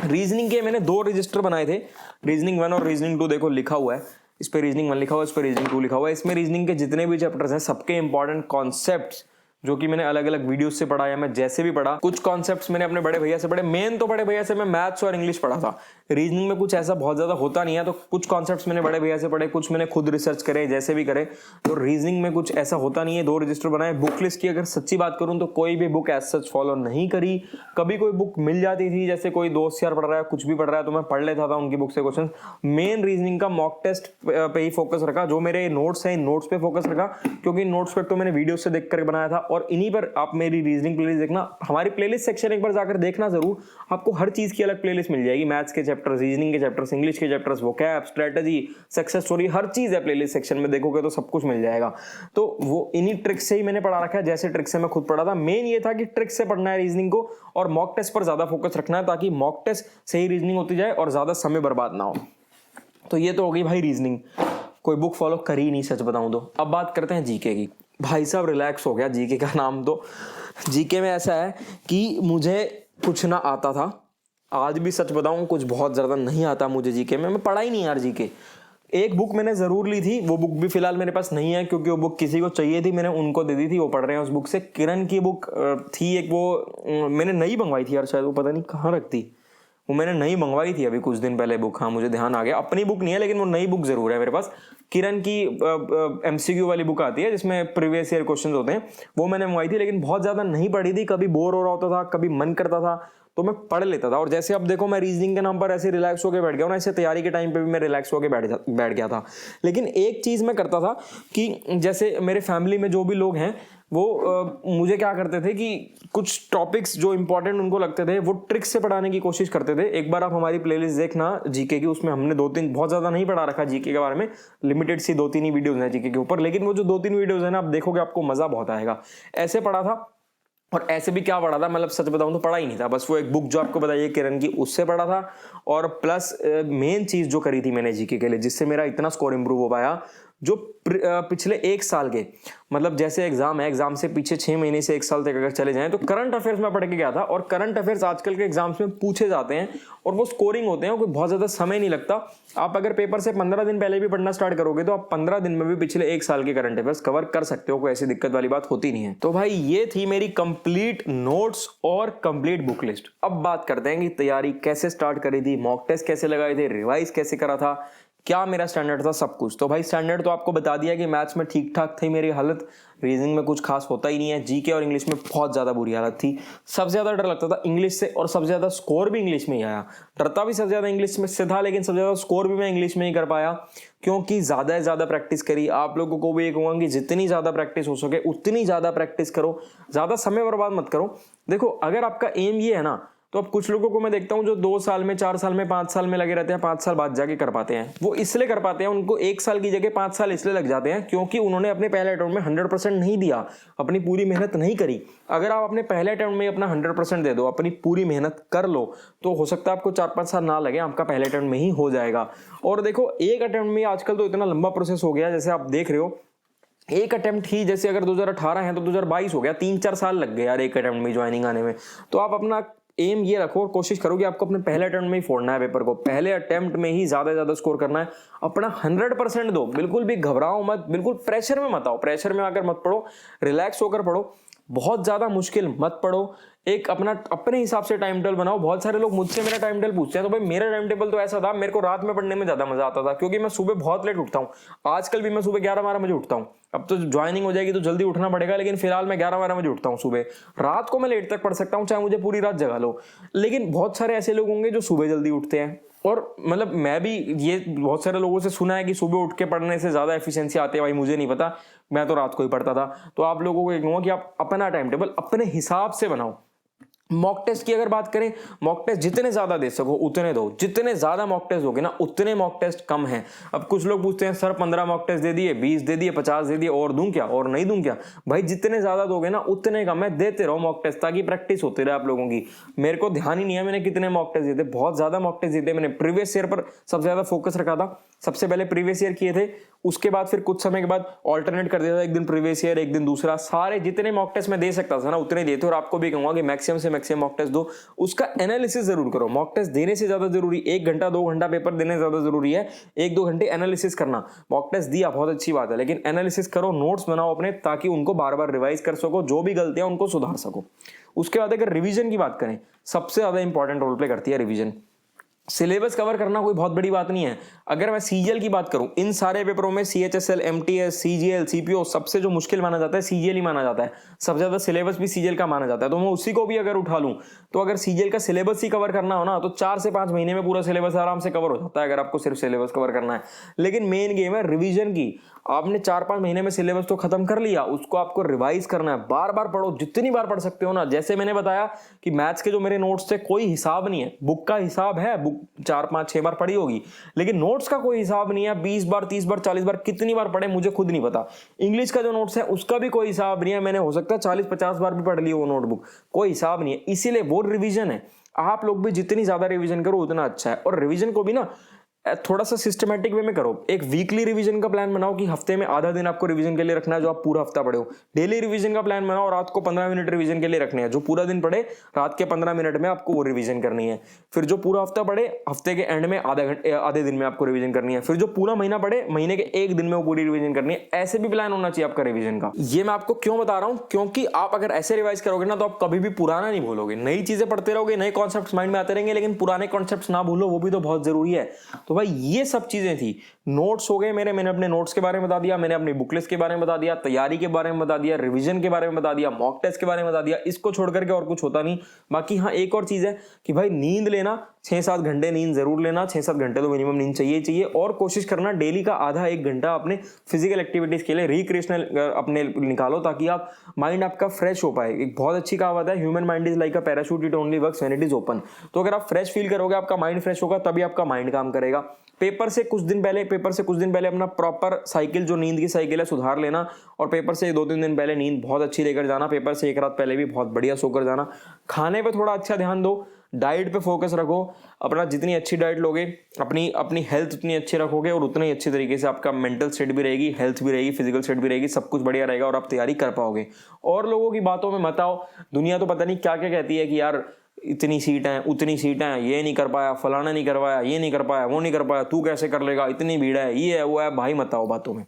रीजनिंग के मैंने 2 रजिस्टर बनाए थे, रीजनिंग 1 और रीजनिंग 2। देखो लिखा हुआ है इस पे रीजनिंग 1 लिखा हुआ है, इस पे रीजनिंग 2 लिखा हुआ है। इसमें रीजनिंग के जितने भी चैप्टर्स हैं, सबके इंपॉर्टेंट कॉन्सेप्ट्स जो कि मैंने अलग अलग वीडियो से पढ़ा या मैं जैसे भी पढ़ा, कुछ कॉन्सेप्ट्स मैंने अपने बड़े भैया से पढ़े। मेन तो बड़े भैया से मैं मैथ्स और इंग्लिश पढ़ा था। रीजनिंग में कुछ ऐसा बहुत ज्यादा होता नहीं है, तो कुछ कॉन्सेप्ट्स मैंने बड़े भैया से पढ़े, कुछ मैंने खुद रिसर्च करे, जैसे भी करे। तो रीजनिंग में कुछ ऐसा होता नहीं है। 2 रजिस्टर बनाए। बुक लिस्ट की अगर सच्ची बात करूं तो कोई भी बुक एज सच फॉलो नहीं करी। कभी कोई बुक मिल जाती थी, जैसे कोई दोस्त यार पढ़ रहा है, कुछ भी पढ़ रहा है, तो मैं पढ़ लेता था उनकी बुक से क्वेश्चन। मेन रीजनिंग का मॉक टेस्ट पे ही फोकस रखा, जो मेरे नोट्स हैं इन नोट्स पे फोकस रखा, क्योंकि नोट्स पे तो मैंने वीडियो से देख कर बनाया था और इन्हीं पर आप मेरी रीजनिंग प्लेलिस्ट देखना, हमारी प्लेलिस्ट सेक्शन एक बार जाकर देखना जरूर, आपको हर चीज की अलग प्लेलिस्ट मिल जाएगी, मैथ्स के चैप्टर्स, रीजनिंग के चैप्टर्स, इंग्लिश के chapters, vocab, strategy, success story, हर चीज है प्लेलिस्ट सेक्शन में, देखोगे तो सब कुछ मिल जाएगा। तो वो इन्हीं ट्रिक्स से ही मैंने पढ़ा रखा है, जैसे ट्रिक्स से मैं खुद पढ़ा था। मेन ये था कि ट्रिक्स से पढ़ना है रीजनिंग को और मॉक टेस्ट पर ज्यादा फोकस रखना है, ताकि मॉक टेस्ट से ही रीजनिंग होती जाए और ज्यादा समय बर्बाद ना हो। तो ये तो हो गई भाई रीजनिंग, कोई बुक फॉलो कर ही नहीं सच बताऊं तो। अब बात करते हैं जीके की। भाई साहब रिलैक्स हो गया जीके का नाम तो। जीके में ऐसा है कि मुझे कुछ ना आता था, आज भी सच बताऊं कुछ बहुत ज़्यादा नहीं आता मुझे जीके में, मैं पढ़ा ही नहीं यार जीके। एक बुक मैंने ज़रूर ली थी, वो बुक भी फिलहाल मेरे पास नहीं है, क्योंकि वो बुक किसी को चाहिए थी, मैंने उनको दे दी थी, वो पढ़ रहे हैं उस बुक से। किरण की बुक थी एक, वो मैंने नई मंगवाई थी यार, शायद वो पता नहीं कहाँ रखती, वो मैंने नई मंगवाई थी अभी कुछ दिन पहले बुक, हाँ मुझे ध्यान आ गया। अपनी बुक नहीं है लेकिन वो नई बुक जरूर है मेरे पास। किरण की एमसीक्यू वाली बुक आती है जिसमें प्रीवियस ईयर क्वेश्चंस होते हैं, वो मैंने मंगवाई थी, लेकिन बहुत ज़्यादा नहीं पढ़ी थी, कभी बोर हो रहा होता था, कभी मन करता था तो मैं पढ़ लेता था। और जैसे अब देखो मैं रीजनिंग के नाम पर ऐसे रिलैक्स होकर बैठ गया हूँ ना, ऐसे तैयारी के टाइम पे भी मैं रिलैक्स होकर बैठ गया था। लेकिन एक चीज़ मैं करता था कि जैसे मेरे फैमिली में जो भी लोग हैं वो मुझे क्या करते थे कि कुछ टॉपिक्स जो इंपॉर्टेंट उनको लगते थे वो ट्रिक्स से पढ़ाने की कोशिश करते थे। एक बार आप हमारी प्लेलिस्ट देखना जीके की, उसमें हमने 2-3 बहुत ज़्यादा नहीं पढ़ा रखा जीके के बारे में, लिमिटेड सी 2-3 ही वीडियोज़ हैं जीके के ऊपर, लेकिन वो जो 2-3 वीडियोज़ हैं ना, आप देखोगे आपको मज़ा बहुत आएगा। ऐसे पढ़ा था, और ऐसे भी क्या पढ़ा था, मतलब सच बताऊं तो पढ़ा ही नहीं था, बस वो एक बुक जो आपको बताइए किरण की, उससे पढ़ा था। और प्लस मेन चीज़ जो करी थी मैंने जीके के लिए, जिससे मेरा इतना स्कोर इंप्रूव हो पाया, जो पिछले 1 साल के, मतलब जैसे एग्जाम है, एग्जाम से पीछे 6 महीने से 1 साल तक अगर चले जाएं तो करंट अफेयर्स में पढ़ के गया था। और करंट अफेयर्स आजकल के एग्जाम्स में पूछे जाते हैं और वो स्कोरिंग होते हैं, कोई बहुत ज़्यादा समय नहीं लगता। आप अगर पेपर से 15 दिन पहले भी पढ़ना स्टार्ट करोगे तो आप 15 दिन में भी पिछले 1 साल के करंट अफेयर्स कवर कर सकते हो, कोई ऐसी दिक्कत वाली बात होती नहीं है। तो भाई ये थी मेरी कंप्लीट नोट्स और कंप्लीट बुक लिस्ट। अब बात करते हैं कि तैयारी कैसे स्टार्ट करी थी, मॉक टेस्ट कैसे लगाए थे, रिवाइज कैसे करा था, क्या मेरा स्टैंडर्ड था, सब कुछ। तो भाई स्टैंडर्ड तो आपको बता दिया कि मैथ्स में ठीक ठाक थी मेरी हालत, रीजनिंग में कुछ खास होता ही नहीं है, जीके और इंग्लिश में बहुत ज़्यादा बुरी हालत थी। सबसे ज़्यादा डर लगता था इंग्लिश से, और सबसे ज़्यादा स्कोर भी इंग्लिश में ही आया। डरता भी सबसे ज़्यादा इंग्लिश में से था, लेकिन सबसे ज़्यादा स्कोर भी मैं इंग्लिश में ही कर पाया, क्योंकि ज़्यादा से ज़्यादा प्रैक्टिस करी। आप लोगों को भी ये कहूँगा कि जितनी ज़्यादा प्रैक्टिस हो सके उतनी ज़्यादा प्रैक्टिस करो, ज़्यादा समय बर्बाद मत करो। देखो अगर आपका एम ये है ना, तो अब कुछ लोगों को मैं देखता हूं जो 2 साल में, 4 साल में, 5 साल में लगे रहते हैं, 5 साल बाद जाके कर पाते हैं। वो इसलिए कर पाते हैं, उनको 1 साल की जगह 5 साल इसलिए लग जाते हैं क्योंकि उन्होंने अपने पहले अटेम्प्ट में 100% नहीं दिया, अपनी पूरी मेहनत नहीं करी। अगर आप अपने पहले अटेम्प्ट में अपना 100% दे दो, अपनी पूरी मेहनत कर लो, तो हो सकता है आपको 4-5 साल ना लगे, आपका पहले अटेम्प्ट में ही हो जाएगा। और देखो एक अटेम्प्ट में आजकल तो इतना लंबा प्रोसेस हो गया, जैसे आप देख रहे हो एक अटेम्प्ट ही, जैसे अगर 2018 है तो 2022 हो गया, 3-4 साल लग गए यार एक अटेम्प्ट में ज्वाइनिंग आने में। तो आप अपना एम ये रखो और कोशिश करो कि आपको अपने पहले अटेम्प्ट में ही फोड़ना है पेपर को, पहले अटेम्प्ट में ही ज्यादा से ज्यादा स्कोर करना है, अपना 100% दो, बिल्कुल भी घबराओ मत, बिल्कुल प्रेशर में मत आओ, प्रेशर में आकर मत पढ़ो, रिलैक्स होकर पढ़ो, बहुत ज्यादा मुश्किल मत पढ़ो, एक अपने हिसाब से टाइम टेबल बनाओ। बहुत सारे लोग मुझसे मेरा टाइम टेबल पूछते हैं, तो भाई मेरा टाइम टेबल तो ऐसा था, मेरे को रात में पढ़ने में ज्यादा मजा आता था, क्योंकि मैं सुबह बहुत लेट उठता हूँ। आजकल भी मैं सुबह 11-12 बजे उठता हूँ, अब तो ज्वाइनिंग हो जाएगी तो जल्दी उठना पड़ेगा, लेकिन फिलहाल मैं 11-12 बजे उठता हूँ सुबह। रात को मैं लेट तक पढ़ सकता हूँ, चाहे मुझे पूरी रात जगा लो। लेकिन बहुत सारे ऐसे लोग होंगे जो सुबह जल्दी उठते हैं, और मतलब मैं भी ये बहुत सारे लोगों से सुना है कि सुबह उठ के पढ़ने से ज्यादा एफिशिएंसी आती है। भाई मुझे नहीं पता, मैं तो रात को ही पढ़ता था। तो आप लोगों को ये कहूंगा कि आप अपना टाइम टेबल अपने हिसाब से बनाओ। मॉक टेस्ट की अगर बात करें, मॉक टेस्ट जितने ज्यादा दे सको उतने दो, जितने ज्यादा मॉक टेस्ट दोगे ना उतने मॉक टेस्ट कम है। अब कुछ लोग पूछते हैं सर 15 मॉक टेस्ट दे दिए, 20 दे दिए, 50 दे दिए, और दूं क्या, और नहीं दूं क्या? भाई जितने ज्यादा दोगे ना उतने कम है, देते रहो मॉक टेस्ट, ताकि प्रैक्टिस होती रहे आप लोगों की। मेरे को ध्यान ही नहीं है मैंने कितने मॉक टेस्ट दिए थे, बहुत ज्यादा मॉक टेस्ट दिए थे मैंने। प्रीवियस ईयर पर सबसे ज्यादा फोकस रखा था, सबसे पहले प्रीवियस ईयर किए थे, उसके बाद फिर कुछ समय के बाद ऑल्टरनेट कर दिया था, एक दिन प्रीवियस ईयर एक दिन दूसरा। सारे जितने मॉक टेस्ट मैं दे सकता था ना उतने दिए थे। और आपको भी कहूंगा कि मैक्सिमम से मैक्सिमम मॉक टेस्ट दो, उसका एनालिसिस जरूर करो। मॉक टेस्ट देने से ज्यादा जरूरी 1 घंटा 2 घंटा पेपर देने से ज्यादा जरूरी है 1-2 घंटे एनालिसिस करना। मॉक टेस्ट दिया बहुत अच्छी बात है, लेकिन एनालिसिस करो, नोट्स बनाओ अपने, ताकि उनको बार बार रिवाइज कर सको, जो भी गलतियां उनको सुधार सको। उसके बाद अगर रिवीजन की बात करें, सबसे ज्यादा इंपॉर्टेंट रोल प्ले करती है रिवीजन। सिलेबस कवर करना कोई बहुत बड़ी बात नहीं है। अगर मैं सीजीएल की बात करूं, इन सारे पेपरों में सीएचएसएल, एमटीएस, सीजीएल, सीपीओ सबसे जो मुश्किल माना जाता है सीजीएल ही माना जाता है। सबसे ज्यादा सिलेबस भी सीजीएल का माना जाता है, तो मैं उसी को भी अगर उठा लूं तो अगर सीजीएल का सिलेबस ही कवर करना हो ना तो 4 से 5 महीने में पूरा सिलेबस आराम से कवर हो जाता है, अगर आपको सिर्फ सिलेबस कवर करना है। लेकिन मेन गेम है रिवीजन की। आपने 4-5 महीने में सिलेबस तो खत्म कर लिया, उसको आपको रिवाइज करना है, बार बार पढ़ो, जितनी बार पढ़ सकते हो ना। जैसे मैंने बताया कि मैथ्स के जो मेरे नोट्स थे कोई हिसाब नहीं है, बुक का हिसाब है, बुक 4-5-6 बार पढ़ी होगी, लेकिन नोट्स का कोई हिसाब नहीं है। 20 बार 30 बार 40 बार कितनी बार पढ़े मुझे खुद नहीं पता। इंग्लिश का जो नोट्स है उसका भी कोई हिसाब नहीं है, मैंने हो सकता है 40-50 बार भी पढ़ ली वो नोटबुक, कोई हिसाब नहीं है। इसीलिए वो रिवीजन है, आप लोग भी जितनी ज्यादा रिवीजन करो उतना अच्छा है। और रिवीजन को भी ना थोड़ा सा सिस्टमैटिक वे में करो। एक वीकली रिवीजन का प्लान बनाओ कि हफ्ते में आधा दिन आपको रिवीजन के लिए रखना है जो आप पूरा हफ्ता पढ़े हो। डेली रिवीजन का प्लान बनाओ, रात को 15 मिनट रिवीजन के लिए रखने हैं, जो पूरा दिन पढ़े रात के 15 मिनट में आपको वो रिवीजन करनी है। फिर जो पूरा हफ्ता पढ़े हफ्ते के एंड में आधे दिन में आपको रिवीजन करनी है। फिर जो पूरा महीना पढ़े महीने के 1 दिन में वो पूरी रिवीजन करनी है। ऐसे भी प्लान होना चाहिए आपका रिवीजन का। ये मैं आपको क्यों बता रहा हूं, क्योंकि आप अगर ऐसे रिवाइज करोगे ना तो आप कभी भी पुराना नहीं भूलोगे। नई चीजें पढ़ते रहोगे, नए कॉन्सेप्ट्स माइंड में आते रहेंगे, लेकिन पुराने कॉन्सेप्ट्स ना भूलो, वो भी तो बहुत जरूरी है। तो भाई ये सब चीजें थी। नोट्स हो गए मैंने अपने नोट्स के बारे में बता दिया, मैंने अपनी बुकलिस्ट के बारे में बता दिया, तैयारी के बारे में बता दिया, रिवीजन के बारे में बता दिया, मॉक टेस्ट के बारे में बता दिया। इसको छोड़ करके और कुछ होता नहीं। बाकी हाँ एक और चीज है कि भाई नींद लेना, 6-7 घंटे नींद जरूर लेना, 6-7 घंटे तो मिनिमम नींद चाहिए। और कोशिश करना डेली का आधा 1 घंटा अपने फिजिकल एक्टिविटीज के लिए रिक्रिएशनल अपने निकालो, ताकि आप माइंड आपका फ्रेश हो पाए। एक बहुत अच्छी कहावत है, human mind is like a parachute, it only works when it is open. तो अगर आप फ्रेश फील करोगे, आपका माइंड फ्रेश होगा, तभी आपका माइंड काम करेगा। पेपर से कुछ दिन पहले अपना प्रॉपर साइकिल, जो नींद की साइकिल है, सुधार लेना। और पेपर से 2-3 दिन पहले नींद बहुत अच्छी लेकर जाना। पेपर से 1 रात पहले भी बहुत बढ़िया सोकर जाना। खाने पे थोड़ा अच्छा ध्यान दो, डाइट पे फोकस रखो अपना। जितनी अच्छी डाइट लोगे, अपनी हेल्थ उतनी अच्छी रखोगे, और उतने ही अच्छे तरीके से आपका मेंटल स्टेट भी रहेगी, हेल्थ भी रहेगी, फिजिकल स्टेट भी रहेगी, सब कुछ बढ़िया रहेगा और आप तैयारी कर पाओगे। और लोगों की बातों में मत आओ। दुनिया तो पता नहीं क्या क्या कहती है कि यार इतनी सीट है, उतनी सीट है, ये नहीं कर पाया, फलाना नहीं कर पाया, ये नहीं कर पाया, वो नहीं कर पाया, तू कैसे कर लेगा, इतनी भीड़ है, ये है वो है। भाई मत आओ बातों में।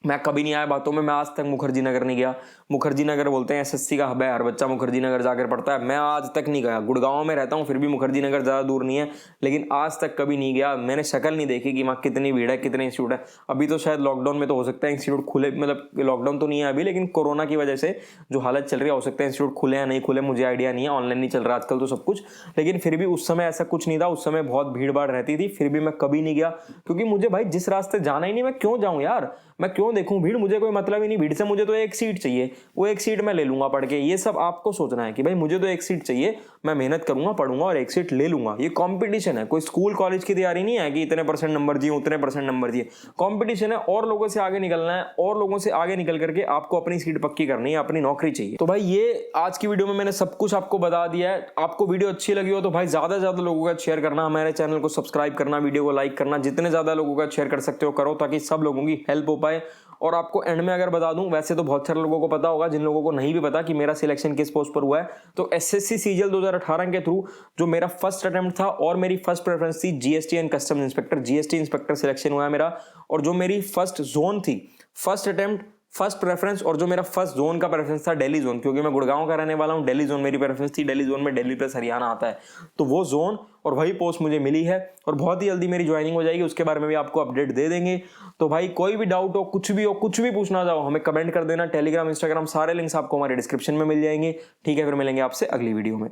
मैं कभी नहीं आया बातों में। मैं आज तक मुखर्जी नगर नहीं गया। मुखर्जी नगर बोलते हैं एसएससी का हब है, हर बच्चा मुखर्जी नगर जाकर पढ़ता है। मैं आज तक नहीं गया। गुड़गांव में रहता हूँ, फिर भी मुखर्जी नगर ज़्यादा दूर नहीं है, लेकिन आज तक कभी नहीं गया। मैंने शक्ल नहीं देखी कि वहाँ कितनी भीड़ है, कितने इंस्टीट्यूट है। अभी तो शायद लॉकडाउन में तो हो सकता है इंस्टीट्यूट खुले, मतलब लॉकडाउन तो नहीं है अभी, लेकिन कोरोना की वजह से जो हालत चल रही है, हो सकता है इंस्टीट्यूट खुले या नहीं खुले, मुझे आइडिया नहीं है। ऑनलाइन नहीं चल रहा आजकल तो सब कुछ, लेकिन फिर भी उस समय ऐसा कुछ नहीं था। उस समय बहुत भीड़ भाड़ रहती थी, फिर भी मैं कभी नहीं गया, क्योंकि मुझे भाई जिस रास्ते जाना ही नहीं, मैं क्यों जाऊँ यार, मैं क्यों देखूं भीड़, मुझे कोई मतलब ही नहीं भीड़ से। मुझे तो एक सीट चाहिए, वो एक सीट मैं ले लूंगा पढ़ के। ये सब आपको सोचना है कि भाई मुझे तो एक सीट चाहिए, मैं मेहनत करूंगा, पढ़ूंगा और एक सीट ले लूंगा। ये कंपटीशन है, कोई स्कूल कॉलेज की तैयारी नहीं है कि इतने परसेंट नंबर चाहिए, उतने परसेंट नंबर चाहिए। कंपटीशन है, और लोगों से आगे निकलना है, और लोगों से आगे निकल करके आपको अपनी सीट पक्की करनी है, अपनी नौकरी चाहिए। तो भाई ये आज की वीडियो में मैंने सब कुछ आपको बता दिया है। आपको वीडियो अच्छी लगी हो तो भाई ज्यादा से ज्यादा लोगों का शेयर करना, हमारे चैनल को सब्सक्राइब करना, वीडियो को लाइक करना, जितने ज्यादा लोगों का शेयर कर सकते हो करो, ताकि सब लोगों की हेल्प हो पाए। और आपको एंड में अगर बता दूं, वैसे तो बहुत सारे लोगों को पता होगा, जिन लोगों को नहीं भी पता कि मेरा सिलेक्शन किस पोस्ट पर हुआ है, तो एसएससी सीजीएल 2018 के थ्रू जो मेरा फर्स्ट अटेम्प्ट था और मेरी फर्स्ट प्रेफरेंस थी GST and customs inspector, GST inspector selection हुआ है मेरा। और जो मेरी फर्स्ट जोन थी, फर्स्ट अटेम्प्ट, फर्स्ट प्रेफरेंस, और जो मेरा फर्स्ट जोन का प्रेफरेंस था दिल्ली जोन, क्योंकि मैं गुड़गांव का रहने वाला हूं, दिल्ली जोन मेरी प्रेफरेंस थी। दिल्ली जोन में दिल्ली प्लस हरियाणा आता है, तो वो जोन और वही पोस्ट मुझे मिली है, और बहुत ही जल्दी मेरी ज्वाइनिंग हो जाएगी। उसके बारे में भी आपको अपडेट दे देंगे। तो भाई कोई भी डाउट हो, कुछ भी पूछना चाहो, हमें कमेंट कर देना। टेलीग्राम, इंस्टाग्राम, सारे लिंक्स आपको हमारे डिस्क्रिप्शन में मिल जाएंगे। ठीक है, फिर मिलेंगे आपसे अगली वीडियो में।